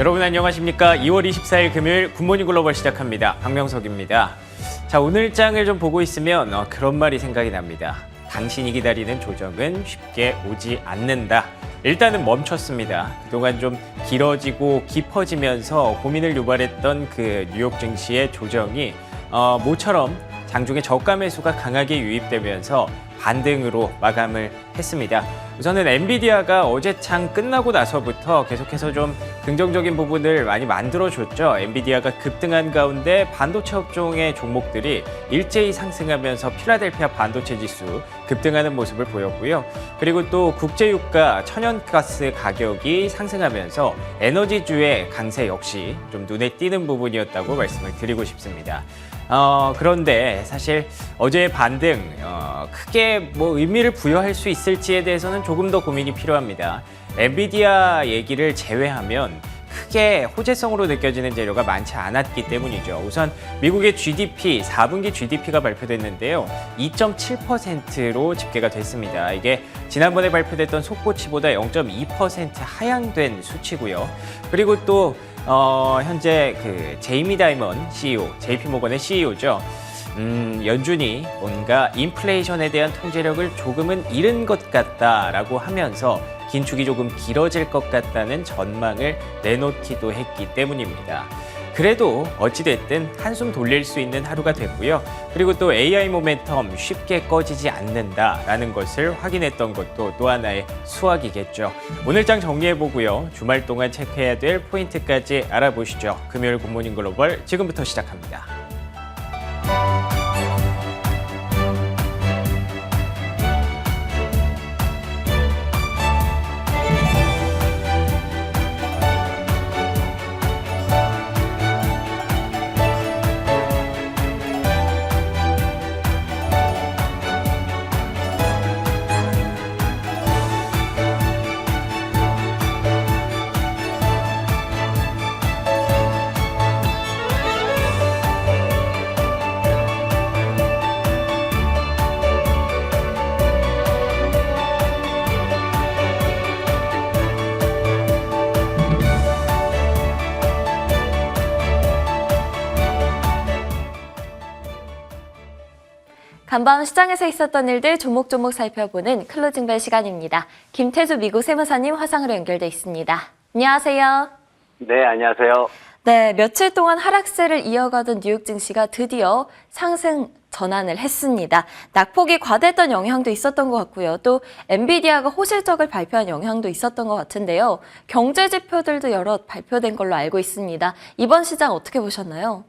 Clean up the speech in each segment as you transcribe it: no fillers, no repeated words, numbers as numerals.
여러분 안녕하십니까? 2월 24일 금요일 굿모닝 글로벌 시작합니다. 박명석입니다. 자, 오늘 장을 좀 보고 있으면 그런 말이 생각이 납니다. 당신이 기다리는 조정은 쉽게 오지 않는다. 일단은 멈췄습니다. 그동안 좀 길어지고 깊어지면서 고민을 유발했던 그 뉴욕 증시의 조정이 모처럼 장중에 저가 매수가 강하게 유입되면서 반등으로 마감을 했습니다. 우선은 엔비디아가 어제 장 끝나고 나서부터 계속해서 좀 긍정적인 부분을 많이 만들어줬죠. 엔비디아가 급등한 가운데 반도체 업종의 종목들이 일제히 상승하면서 필라델피아 반도체 지수 급등하는 모습을 보였고요. 그리고 또 국제유가 천연가스 가격이 상승하면서 에너지주의 강세 역시 좀 눈에 띄는 부분이었다고 말씀을 드리고 싶습니다. 그런데 사실 어제의 반등 크게 뭐 의미를 부여할 수 있을지에 대해서는 조금 더 고민이 필요합니다. 엔비디아 얘기를 제외하면 크게 호재성으로 느껴지는 재료가 많지 않았기 때문이죠. 우선 미국의 GDP, 4분기 GDP가 발표됐는데요. 2.7%로 집계가 됐습니다. 이게 지난번에 발표됐던 속보치보다 0.2% 하향된 수치고요. 그리고 또 현재 그 제이미 다이먼 CEO, JP모건의 CEO죠. 연준이 뭔가 인플레이션에 대한 통제력을 조금은 잃은 것 같다라고 하면서 긴축이 조금 길어질 것 같다는 전망을 내놓기도 했기 때문입니다. 그래도 어찌됐든 한숨 돌릴 수 있는 하루가 됐고요. 그리고 또 AI 모멘텀 쉽게 꺼지지 않는다라는 것을 확인했던 것도 또 하나의 수확이겠죠. 오늘 장 정리해보고요. 주말 동안 체크해야 될 포인트까지 알아보시죠. 금요일 굿모닝 글로벌 지금부터 시작합니다. 간밤 시장에서 있었던 일들 조목조목 살펴보는 클로징벨 시간입니다. 김태수 미국 세무사님 화상으로 연결돼 있습니다. 안녕하세요. 네, 안녕하세요. 네, 며칠 동안 하락세를 이어가던 뉴욕 증시가 드디어 상승 전환을 했습니다. 낙폭이 과대했던 영향도 있었던 것 같고요. 또 엔비디아가 호실적을 발표한 영향도 있었던 것 같은데요. 경제 지표들도 여러 발표된 걸로 알고 있습니다. 이번 시장 어떻게 보셨나요?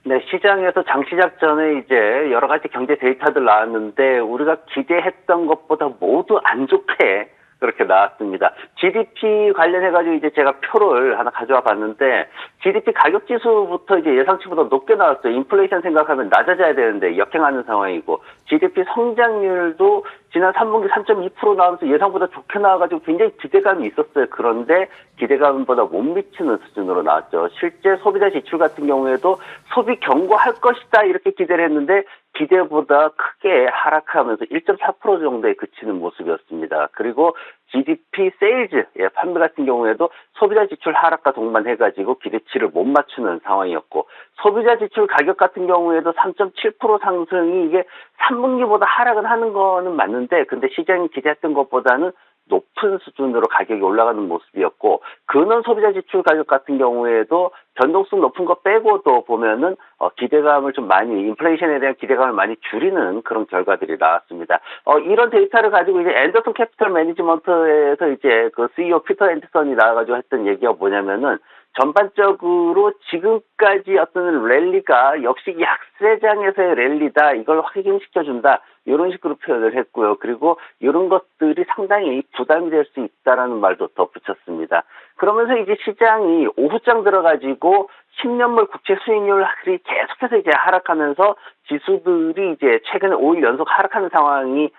네, 시장에서 장 시작 전에 이제 여러 가지 경제 데이터들 나왔는데 우리가 기대했던 것보다 모두 안 좋게 그렇게 나왔습니다. GDP 관련해가지고 이제 제가 표를 하나 가져와 봤는데 GDP 가격 지수부터 이제 예상치보다 높게 나왔어요. 인플레이션 생각하면 낮아져야 되는데 역행하는 상황이고 GDP 성장률도 지난 3분기 3.2% 나오면서 예상보다 좋게 나와가지고 굉장히 기대감이 있었어요. 그런데 기대감보다 못 미치는 수준으로 나왔죠. 실제 소비자 지출 같은 경우에도 소비 견고할 것이다 이렇게 기대를 했는데 기대보다 크게 하락하면서 1.4% 정도에 그치는 모습이었습니다. 그리고 GDP 세일즈, 판매 같은 경우에도 소비자 지출 하락과 동반해가지고 기대치를 못 맞추는 상황이었고 소비자 지출 가격 같은 경우에도 3.7% 상승이 이게 3분기보다 하락은 하는 거는 맞는데 근데 시장이 기대했던 것보다는 높은 수준으로 가격이 올라가는 모습이었고 근원 소비자 지출 가격 같은 경우에도 변동성 높은 거 빼고도 보면은 기대감을 좀 많이 인플레이션에 대한 기대감을 많이 줄이는 그런 결과들이 나왔습니다. 이런 데이터를 가지고 이제 앤더슨 캐피털 매니지먼트에서 이제 그 CEO 피터 앤더슨이 나와가지고 했던 얘기가 뭐냐면은 전반적으로 지금까지 어떤 랠리가 역시 약세장에서의 랠리다 이걸 확인시켜준다 이런 식으로 표현을 했고요. 그리고 이런 것들이 상당히 부담이 될 수 있다라는 말도 덧붙였습니다. 그러면서 이제 시장이 오후장 들어가지고 10년물 국채 수익률이 계속해서 이제 하락하면서 지수들이 이제 최근에 5일 연속 하락하는 상황이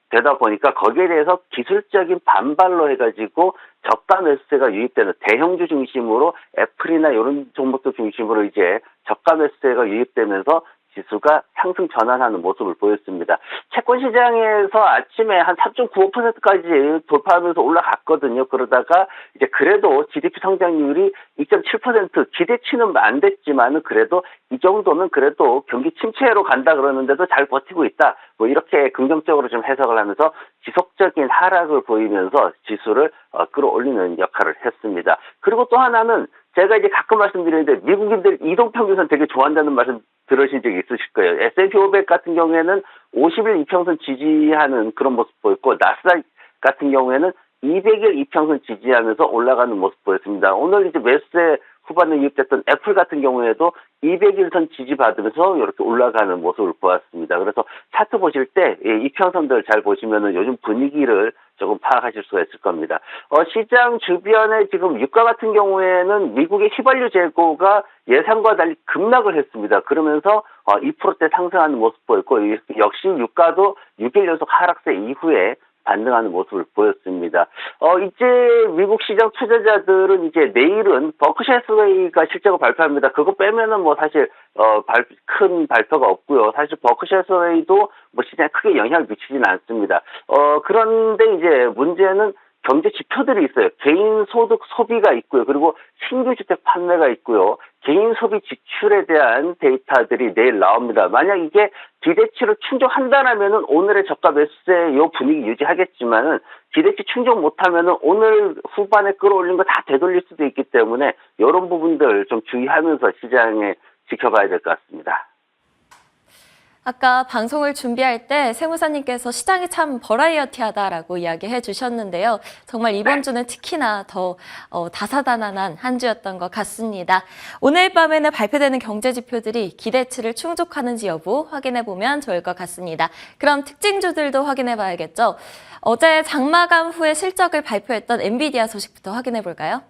되다 보니까 거기에 대해서 기술적인 반발로 해가지고 저가 매수세가 유입되는 대형주 중심으로 애플이나 이런 종목들 중심으로 이제 저가 매수세가 유입되면서 지수가 상승 전환하는 모습을 보였습니다. 채권 시장에서 아침에 한 3.95%까지 돌파하면서 올라갔거든요. 그러다가 이제 그래도 GDP 성장률이 2.7% 기대치는 안 됐지만은 그래도 이 정도는 그래도 경기 침체로 간다 그러는데도 잘 버티고 있다. 뭐 이렇게 긍정적으로 좀 해석을 하면서 지속적인 하락을 보이면서 지수를 끌어올리는 역할을 했습니다. 그리고 또 하나는 제가 이제 가끔 말씀드리는데 미국인들 이동평균선 되게 좋아한다는 말씀 들으신 적이 있으실 거예요. S&P 500 같은 경우에는 50일 이평선 지지하는 그런 모습 보였고 나스닥 같은 경우에는 200일 이평선 지지하면서 올라가는 모습 보였습니다. 오늘 이제 매수세 후반에 유입됐던 애플 같은 경우에도 200일선 지지받으면서 이렇게 올라가는 모습을 보았습니다. 그래서 차트 보실 때 이평선들 잘 보시면은 요즘 분위기를 조금 파악하실 수가 있을 겁니다. 시장 주변에 지금 유가 같은 경우에는 미국의 휘발유 재고가 예상과 달리 급락을 했습니다. 그러면서 2%대 상승하는 모습 보였고 역시 유가도 6일 연속 하락세 이후에 반등하는 모습을 보였습니다. 이제 미국 시장 투자자들은 이제 내일은 버크셔 해서웨이가 실적을 발표합니다. 그거 빼면은 뭐 사실 큰 발표가 없고요. 사실 버크셔 해서웨이도 뭐 시장에 크게 영향을 미치지는 않습니다. 그런데 이제 문제는 경제 지표들이 있어요. 개인 소득 소비가 있고요. 그리고 신규 주택 판매가 있고요. 개인 소비 지출에 대한 데이터들이 내일 나옵니다. 만약 이게 기대치를 충족한다라면은 오늘의 저가 매수세 요 분위기 유지하겠지만은 기대치 충족 못하면은 오늘 후반에 끌어올린 거 다 되돌릴 수도 있기 때문에 이런 부분들 좀 주의하면서 시장에 지켜봐야 될 것 같습니다. 아까 방송을 준비할 때 세무사님께서 시장이 참 버라이어티하다라고 이야기해 주셨는데요. 정말 이번 주는 특히나 더 다사다난한 한 주였던 것 같습니다. 오늘 밤에는 발표되는 경제 지표들이 기대치를 충족하는지 여부 확인해 보면 좋을 것 같습니다. 그럼 특징주들도 확인해 봐야겠죠. 어제 장마감 후에 실적을 발표했던 엔비디아 소식부터 확인해 볼까요?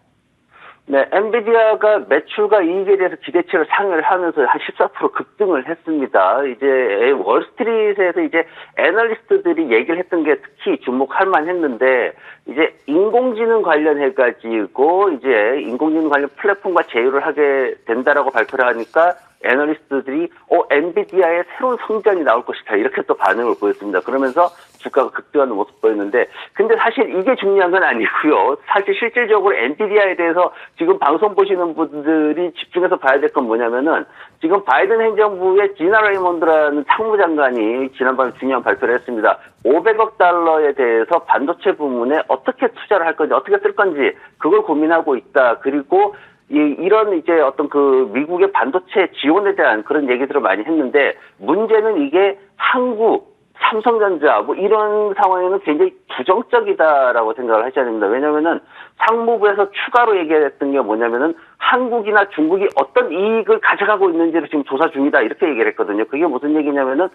네, 엔비디아가 매출과 이익에 대해서 기대치를 상회를 하면서 한 14% 급등을 했습니다. 이제 월스트리트에서 이제 애널리스트들이 얘기를 했던 게 특히 주목할 만했는데 이제 인공지능 관련해가지고 이제 인공지능 관련 플랫폼과 제휴를 하게 된다라고 발표를 하니까 애널리스트들이 엔비디아의 새로운 성장이 나올 것이다 이렇게 또 반응을 보였습니다. 그러면서 주가가 급등하는 모습 보였는데 근데 사실 이게 중요한 건 아니고요. 사실 실질적으로 엔비디아에 대해서 지금 방송 보시는 분들이 집중해서 봐야 될 건 뭐냐면은 지금 바이든 행정부의 지나 레이몬드라는 상무장관이 지난밤에 중요한 발표를 했습니다. 500억 달러에 대해서 반도체 부문에 어떻게 투자를 할 건지 어떻게 쓸 건지 그걸 고민하고 있다. 그리고 이런 이제 어떤 그 미국의 반도체 지원에 대한 그런 얘기들을 많이 했는데 문제는 이게 한국, 삼성전자 뭐 이런 상황에는 굉장히 부정적이다라고 생각을 하셔야 됩니다. 왜냐면은 상무부에서 추가로 얘기했던 게 뭐냐면은 한국이나 중국이 어떤 이익을 가져가고 있는지를 지금 조사 중이다 이렇게 얘기를 했거든요. 그게 무슨 얘기냐면은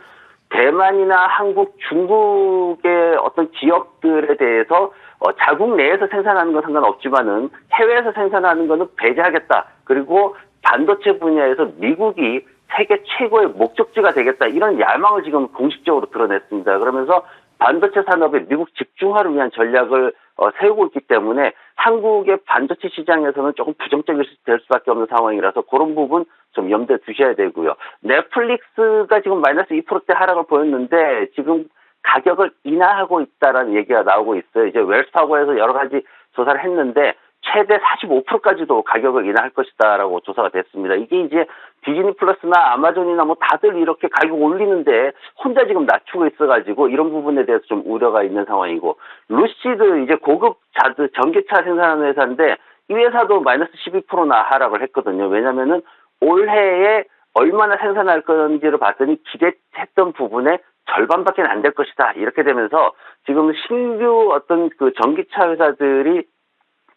대만이나 한국, 중국의 어떤 기업들에 대해서 자국 내에서 생산하는 건 상관없지만은 해외에서 생산하는 거는 배제하겠다. 그리고 반도체 분야에서 미국이 세계 최고의 목적지가 되겠다. 이런 야망을 지금 공식적으로 드러냈습니다. 그러면서 반도체 산업의 미국 집중화를 위한 전략을 세우고 있기 때문에 한국의 반도체 시장에서는 조금 부정적일 수밖에 없는 상황이라서 그런 부분 좀 염두에 두셔야 되고요. 넷플릭스가 지금 마이너스 2%대 하락을 보였는데 지금 가격을 인하하고 있다라는 얘기가 나오고 있어요. 이제 웰스파고에서 여러 가지 조사를 했는데 최대 45%까지도 가격을 인하할 것이다라고 조사가 됐습니다. 이게 이제 디즈니 플러스나 아마존이나 뭐 다들 이렇게 가격 올리는데 혼자 지금 낮추고 있어가지고 이런 부분에 대해서 좀 우려가 있는 상황이고 루시드 이제 고급 전기차 생산하는 회사인데 이 회사도 마이너스 12%나 하락을 했거든요. 왜냐면은 올해에 얼마나 생산할 건지를 봤더니 기대했던 부분에 절반밖에 안 될 것이다. 이렇게 되면서 지금 신규 어떤 그 전기차 회사들이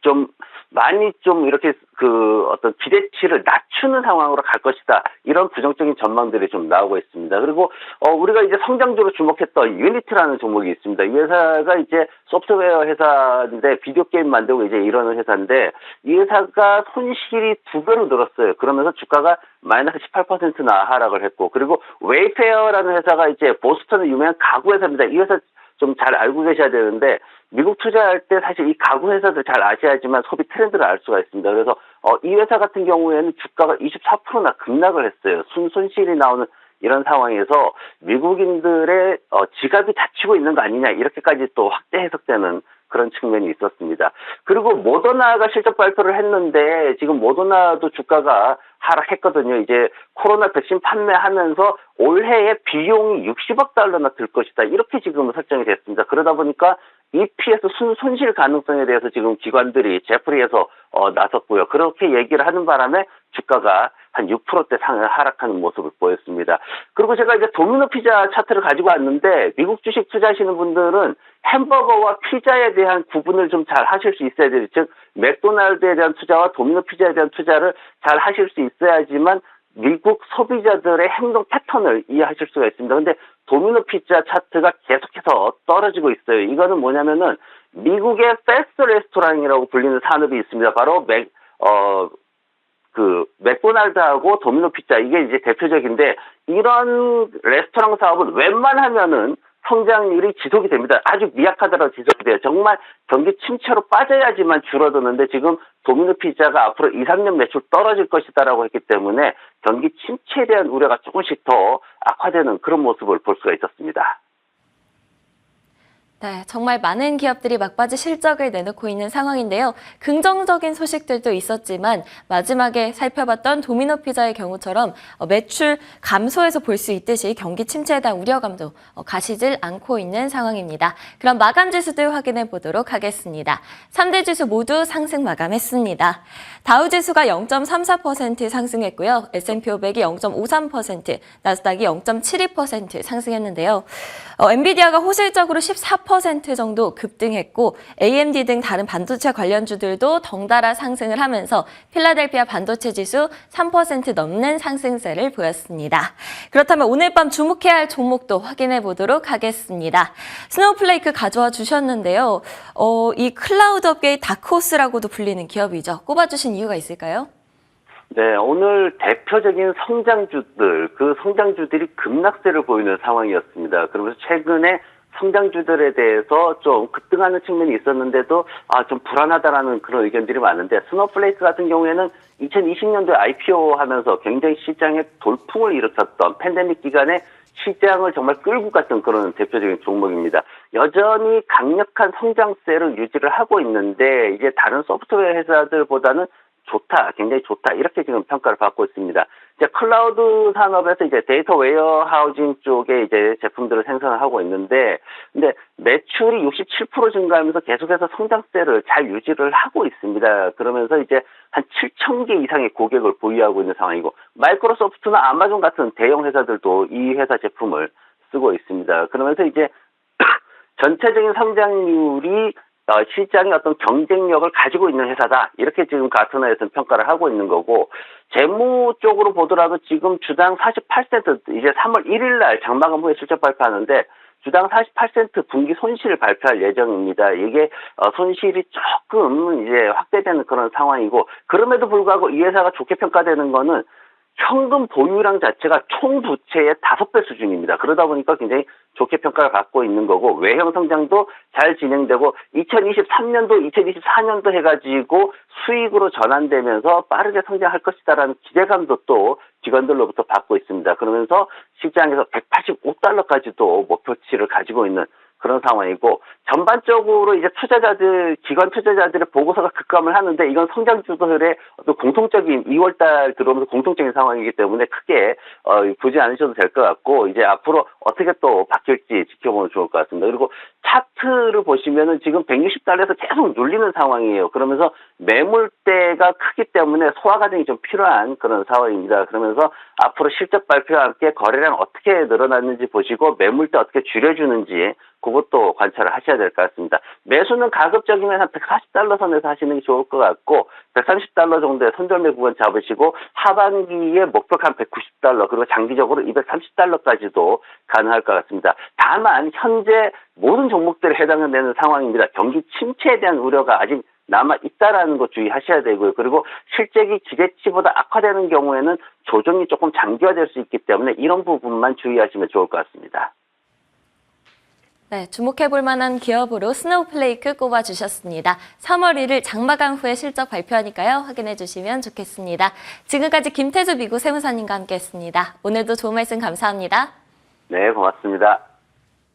좀 많이 좀 이렇게 그 어떤 기대치를 낮추는 상황으로 갈 것이다. 이런 부정적인 전망들이 좀 나오고 있습니다. 그리고 우리가 이제 성장주로 주목했던 유니티라는 종목이 있습니다. 이 회사가 이제 소프트웨어 회사인데 비디오 게임 만들고 이제 이러는 회사인데 이 회사가 손실이 2배로 늘었어요. 그러면서 주가가 마이너스 18%나 하락을 했고 그리고 웨이페어라는 회사가 이제 보스턴의 유명한 가구 회사입니다. 이 회사 좀 잘 알고 계셔야 되는데 미국 투자할 때 사실 이 가구 회사들 잘 아셔야지만 소비 트렌드를 알 수가 있습니다. 그래서 이 회사 같은 경우에는 주가가 24%나 급락을 했어요. 손실이 나오는 이런 상황에서 미국인들의 지갑이 닫히고 있는 거 아니냐 이렇게까지 또 확대 해석되는 그런 측면이 있었습니다. 그리고 모더나가 실적 발표를 했는데 지금 모더나도 주가가 하락했거든요. 이제 코로나 백신 판매하면서 올해의 비용이 60억 달러나 들 것이다. 이렇게 지금 설정이 됐습니다. 그러다 보니까 EPS 손실 가능성에 대해서 지금 기관들이 제프리에서 나섰고요. 그렇게 얘기를 하는 바람에 주가가 한 6%대 하락하는 모습을 보였습니다. 그리고 제가 이제 도미노 피자 차트를 가지고 왔는데 미국 주식 투자하시는 분들은 햄버거와 피자에 대한 구분을 좀 잘 하실 수 있어야 돼요. 즉 맥도날드에 대한 투자와 도미노 피자에 대한 투자를 잘 하실 수 있어야지만 미국 소비자들의 행동 패턴을 이해하실 수가 있습니다. 근데 도미노 피자 차트가 계속해서 떨어지고 있어요. 이거는 뭐냐면은 미국의 패스트 레스토랑이라고 불리는 산업이 있습니다. 바로 맥도날드하고 도미노 피자 이게 이제 대표적인데 이런 레스토랑 사업은 웬만하면은 성장률이 지속이 됩니다. 아주 미약하더라도 지속이 돼요. 정말 경기 침체로 빠져야지만 줄어드는데 지금 도미노 피자가 앞으로 2, 3년 매출 떨어질 것이다라고 했기 때문에 경기 침체에 대한 우려가 조금씩 더 악화되는 그런 모습을 볼 수가 있었습니다. 네, 정말 많은 기업들이 막바지 실적을 내놓고 있는 상황인데요. 긍정적인 소식들도 있었지만 마지막에 살펴봤던 도미노 피자의 경우처럼 매출 감소에서 볼 수 있듯이 경기 침체에 대한 우려감도 가시질 않고 있는 상황입니다. 그럼 마감 지수들 확인해 보도록 하겠습니다. 3대 지수 모두 상승 마감했습니다. 다우 지수가 0.34% 상승했고요. S&P 500이 0.53%, 나스닥이 0.72% 상승했는데요. 엔비디아가 호실적으로 14% 정도 급등했고 AMD 등 다른 반도체 관련주들도 덩달아 상승을 하면서 필라델피아 반도체 지수 3% 넘는 상승세를 보였습니다. 그렇다면 오늘 밤 주목해야 할 종목도 확인해 보도록 하겠습니다. 스노우플레이크 가져와 주셨는데요. 이 클라우드 업계의 다크호스라고도 불리는 기업이죠. 꼽아주신 이유가 있을까요? 네, 오늘 대표적인 성장주들, 그 성장주들이 급락세를 보이는 상황이었습니다. 그러면서 최근에 성장주들에 대해서 좀 급등하는 측면이 있었는데도 좀 불안하다라는 그런 의견들이 많은데 스노우플레이크 같은 경우에는 2020년도에 IPO 하면서 굉장히 시장에 돌풍을 일으켰던 팬데믹 기간에 시장을 정말 끌고 갔던 그런 대표적인 종목입니다. 여전히 강력한 성장세를 유지를 하고 있는데 이제 다른 소프트웨어 회사들보다는 좋다, 굉장히 좋다 이렇게 지금 평가를 받고 있습니다. 이제 클라우드 산업에서 이제 데이터 웨어하우징 쪽에 이제 제품들을 생산을 하고 있는데, 근데 매출이 67% 증가하면서 계속해서 성장세를 잘 유지를 하고 있습니다. 그러면서 이제 한 7,000개 이상의 고객을 보유하고 있는 상황이고, 마이크로소프트나 아마존 같은 대형 회사들도 이 회사 제품을 쓰고 있습니다. 그러면서 이제 전체적인 성장률이 시장의 어떤 경쟁력을 가지고 있는 회사다. 이렇게 지금 가트너에서는 평가를 하고 있는 거고, 재무 쪽으로 보더라도 지금 주당 48센트, 이제 3월 1일 날 장마감 후에 실적 발표하는데, 주당 48센트 분기 손실을 발표할 예정입니다. 이게 손실이 조금 이제 확대되는 그런 상황이고, 그럼에도 불구하고 이 회사가 좋게 평가되는 거는 현금 보유량 자체가 총 부채의 5배 수준입니다. 그러다 보니까 굉장히 좋게 평가를 받고 있는 거고, 외형 성장도 잘 진행되고 2023년도, 2024년도 해가지고 수익으로 전환되면서 빠르게 성장할 것이다라는 기대감도 또 기관들로부터 받고 있습니다. 그러면서 시장에서 185달러까지도 목표치를 가지고 있는 그런 상황이고, 전반적으로 이제 기관 투자자들의 보고서가 급감을 하는데, 이건 성장주들의 어떤 공통적인 2월달 들어오면서 공통적인 상황이기 때문에 크게 보지 않으셔도 될 것 같고, 이제 앞으로 어떻게 또 바뀔지 지켜보면 좋을 것 같습니다. 그리고 차트를 보시면은 지금 160달러에서 계속 눌리는 상황이에요. 그러면서 매물대가 크기 때문에 소화 과정이 좀 필요한 그런 상황입니다. 그러면서 앞으로 실적 발표와 함께 거래량 어떻게 늘어났는지 보시고, 매물대 어떻게 줄여주는지 그것도 관찰을 하셔야 될 것 같습니다. 매수는 가급적이면 한 140달러 선에서 하시는 게 좋을 것 같고, 130달러 정도의 손절매 구간 잡으시고, 하반기에 목표가 한 190달러, 그리고 장기적으로 230달러까지도 가능할 것 같습니다. 다만 현재 모든 종목들에 해당되는 상황입니다. 경기 침체에 대한 우려가 아직 남아 있다라는 거 주의하셔야 되고요. 그리고 실적이 기대치보다 악화되는 경우에는 조정이 조금 장기화될 수 있기 때문에 이런 부분만 주의하시면 좋을 것 같습니다. 네, 주목해볼 만한 기업으로 스노우플레이크 꼽아주셨습니다. 3월 1일 장마감 후에 실적 발표하니까요. 확인해 주시면 좋겠습니다. 지금까지 김태수 미국 세무사님과 함께했습니다. 오늘도 좋은 말씀 감사합니다. 네, 고맙습니다.